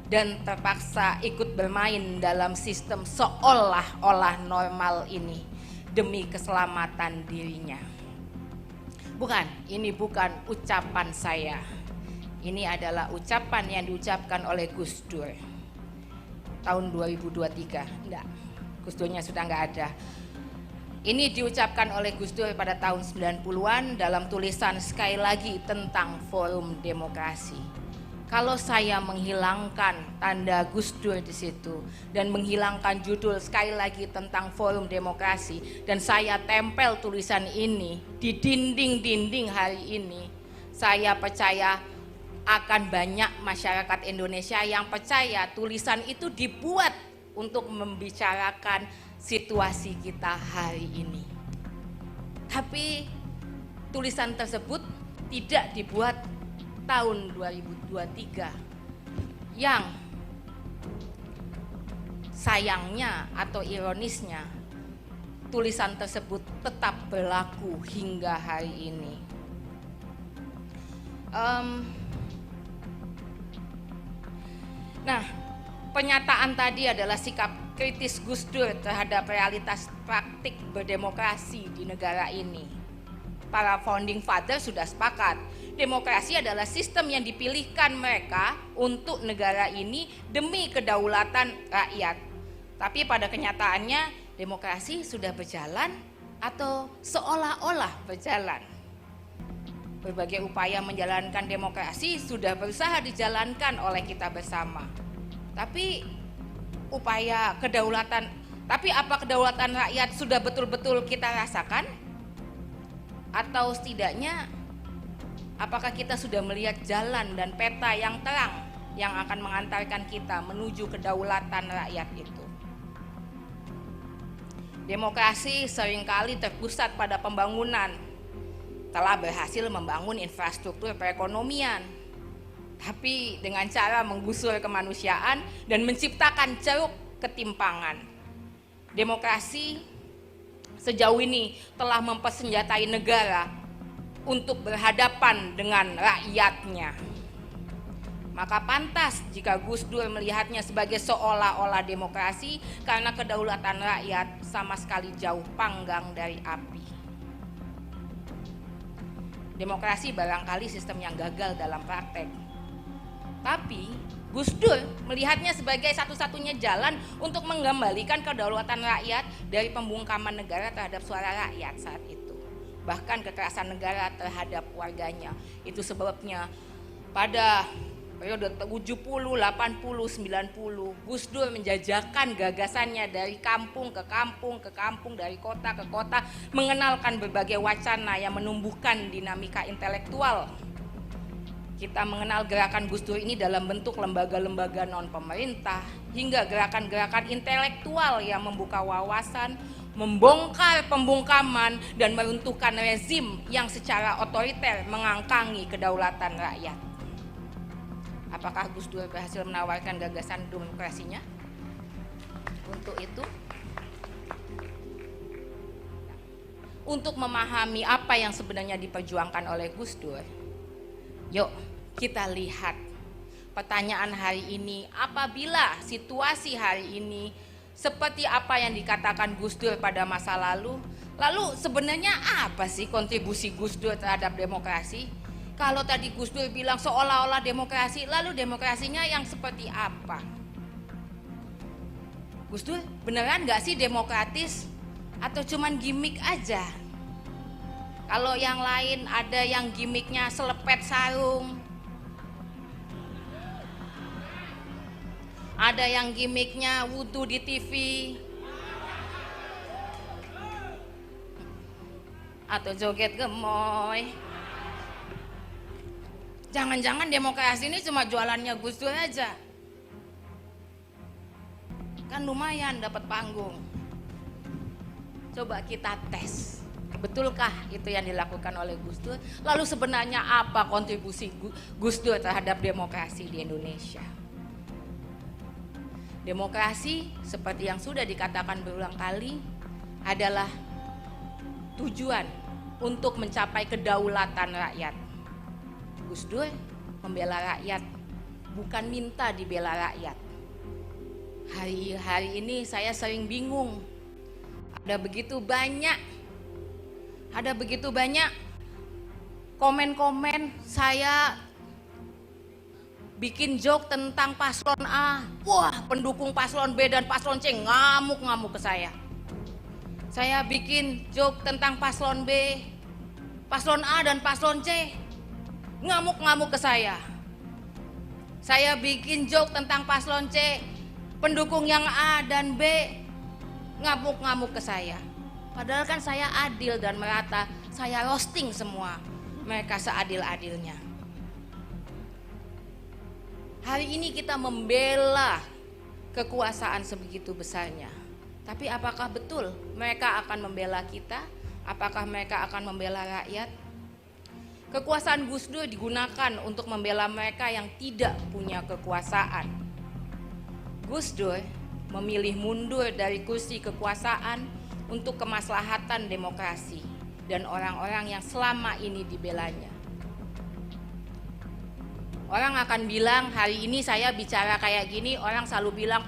dan terpaksa ikut bermain dalam sistem seolah-olah normal ini demi keselamatan dirinya. Bukan, ini bukan ucapan saya. Ini adalah ucapan yang diucapkan oleh Gus Dur tahun 2023. Enggak, Gus Durnya sudah enggak ada. Ini diucapkan oleh Gus Dur pada tahun 90-an dalam tulisan sekali lagi tentang Forum Demokrasi. Kalau saya menghilangkan tanda Gus Dur di situ dan menghilangkan judul sekali lagi tentang Forum Demokrasi dan saya tempel tulisan ini di dinding-dinding hari ini, saya percaya akan banyak masyarakat Indonesia yang percaya tulisan itu dibuat untuk membicarakan situasi kita hari ini. Tapi tulisan tersebut tidak dibuat tahun 2023 yang sayangnya atau ironisnya tulisan tersebut tetap berlaku hingga hari ini. Nah, pernyataan tadi adalah sikap kritis Gus Dur terhadap realitas praktik berdemokrasi di negara ini. Para founding father sudah sepakat, demokrasi adalah sistem yang dipilihkan mereka untuk negara ini demi kedaulatan rakyat. Tapi pada kenyataannya demokrasi sudah berjalan atau seolah-olah berjalan. Berbagai upaya menjalankan demokrasi sudah berusaha dijalankan oleh kita bersama. Tapi apa kedaulatan rakyat sudah betul-betul kita rasakan? Atau setidaknya apakah kita sudah melihat jalan dan peta yang terang yang akan mengantarkan kita menuju kedaulatan rakyat itu? Demokrasi seringkali terpusat pada pembangunan, telah berhasil membangun infrastruktur perekonomian, tapi dengan cara menggusur kemanusiaan dan menciptakan ceruk ketimpangan. Demokrasi sejauh ini telah mempersenjatai negara untuk berhadapan dengan rakyatnya. Maka pantas jika Gus Dur melihatnya sebagai seolah-olah demokrasi karena kedaulatan rakyat sama sekali jauh panggang dari api. Demokrasi barangkali sistem yang gagal dalam praktek. Tapi Gus Dur melihatnya sebagai satu-satunya jalan untuk mengembalikan kedaulatan rakyat dari pembungkaman negara terhadap suara rakyat saat itu. Bahkan kekerasan negara terhadap warganya. Itu sebabnya pada periode 70, 80, 90 Gus Dur menjajakan gagasannya dari kampung ke kampung ke kampung, dari kota ke kota, mengenalkan berbagai wacana yang menumbuhkan dinamika intelektual. Kita mengenal gerakan Gus Dur ini dalam bentuk lembaga-lembaga non-pemerintah hingga gerakan-gerakan intelektual yang membuka wawasan, membongkar pembungkaman dan meruntuhkan rezim yang secara otoriter mengangkangi kedaulatan rakyat. Apakah Gus Dur berhasil menawarkan gagasan demokrasinya? Untuk itu, untuk memahami apa yang sebenarnya diperjuangkan oleh Gus Dur, yuk kita lihat pertanyaan hari ini. Apabila situasi hari ini seperti apa yang dikatakan Gus Dur pada masa lalu, lalu sebenarnya apa sih kontribusi Gus Dur terhadap demokrasi? Kalau tadi Gus Dur bilang seolah-olah demokrasi, lalu demokrasinya yang seperti apa? Gus Dur beneran gak sih demokratis atau cuman gimmick aja? Kalau yang lain ada yang gimmicknya selepet sarung, ada yang gimmicknya wudu di TV, atau joget gemoy. Jangan-jangan demokrasi ini cuma jualannya Gus Dur aja. Kan lumayan dapat panggung. Coba kita tes, betulkah itu yang dilakukan oleh Gus Dur? Lalu sebenarnya apa kontribusi Gus Dur terhadap demokrasi di Indonesia? Demokrasi seperti yang sudah dikatakan berulang kali adalah tujuan untuk mencapai kedaulatan rakyat. Gus Dur membela rakyat bukan minta dibela rakyat. Hari ini saya sering bingung. Ada begitu banyak komen-komen saya bikin joke tentang paslon A. Wah, pendukung paslon B dan paslon C ngamuk-ngamuk ke saya. Saya bikin joke tentang paslon B, paslon A dan paslon C ngamuk-ngamuk ke saya. Saya bikin joke tentang paslon C, pendukung yang A dan B ngamuk-ngamuk ke saya. Padahal kan saya adil dan merata, saya roasting semua mereka seadil-adilnya. Hari ini kita membela kekuasaan sebegitu besarnya. Tapi apakah betul mereka akan membela kita? Apakah mereka akan membela rakyat? Kekuasaan Gus Dur digunakan untuk membela mereka yang tidak punya kekuasaan. Gus Dur memilih mundur dari kursi kekuasaan untuk kemaslahatan demokrasi dan orang-orang yang selama ini dibelanya. Orang akan bilang hari ini saya bicara kayak gini, orang selalu bilang,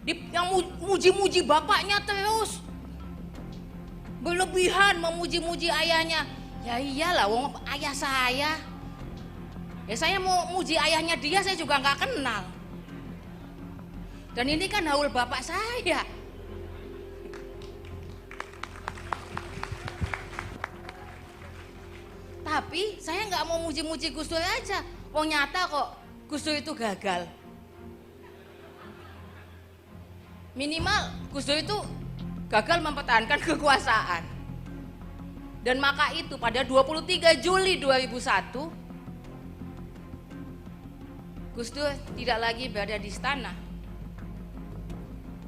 yang muji-muji bapaknya terus, berlebihan memuji-muji ayahnya. Ya iyalah, wong ayah saya. Ya saya mau muji ayahnya dia, saya juga nggak kenal. Dan ini kan haul bapak saya. Tapi saya nggak mau muji-muji Gus Dur aja. Wong nyata kok Gus Dur itu gagal. Minimal Gus Dur itu gagal mempertahankan kekuasaan. Dan maka itu pada 23 Juli 2001 Gus Dur tidak lagi berada di istana.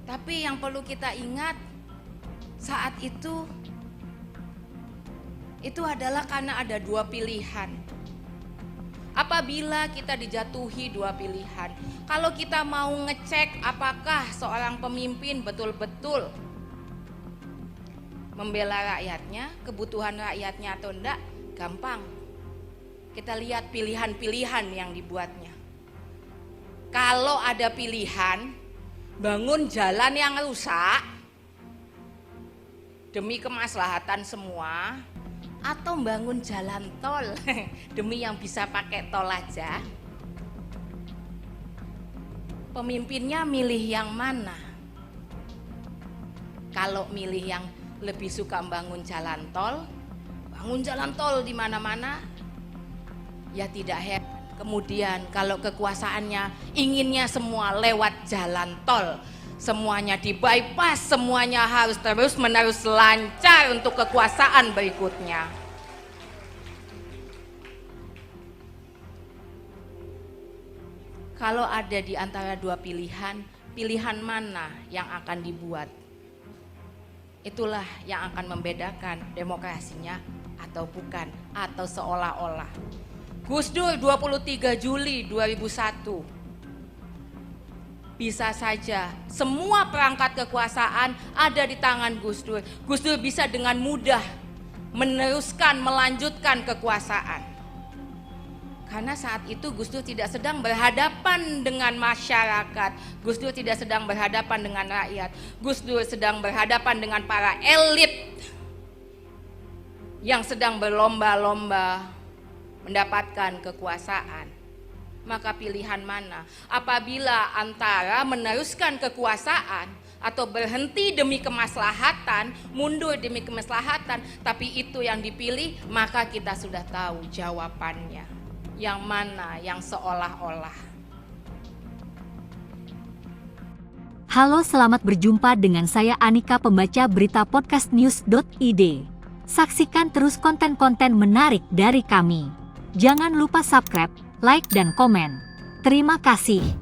Tapi yang perlu kita ingat saat itu adalah karena ada dua pilihan. Apabila kita dijatuhi dua pilihan, kalau kita mau ngecek apakah seorang pemimpin betul-betul membela rakyatnya, kebutuhan rakyatnya atau enggak, gampang. Kita lihat pilihan-pilihan yang dibuatnya. Kalau ada pilihan bangun jalan yang rusak demi kemaslahatan semua, atau bangun jalan tol demi yang bisa pakai tol aja, pemimpinnya milih yang mana? Kalau milih yang lebih suka bangun jalan tol di mana-mana, ya tidak heran. Kemudian kalau kekuasaannya inginnya semua lewat jalan tol, semuanya di bypass, semuanya harus terus-menerus lancar untuk kekuasaan berikutnya. Kalau ada di antara dua pilihan, pilihan mana yang akan dibuat? Itulah yang akan membedakan demokrasinya atau bukan, atau seolah-olah. Gus Dur 23 Juli 2001. Bisa saja semua perangkat kekuasaan ada di tangan Gus Dur. Gus Dur bisa dengan mudah meneruskan, melanjutkan kekuasaan. Karena saat itu Gus Dur tidak sedang berhadapan dengan masyarakat. Gus Dur tidak sedang berhadapan dengan rakyat. Gus Dur sedang berhadapan dengan para elit yang sedang berlomba-lomba mendapatkan kekuasaan. Maka pilihan mana? Apabila antara meneruskan kekuasaan atau berhenti demi kemaslahatan, mundur demi kemaslahatan, tapi itu yang dipilih, maka kita sudah tahu jawabannya. Yang mana yang seolah-olah. Halo, selamat berjumpa dengan saya Anika, pembaca berita podcastnews.id. Saksikan terus konten-konten menarik dari kami. Jangan lupa subscribe, like, dan komen. Terima kasih.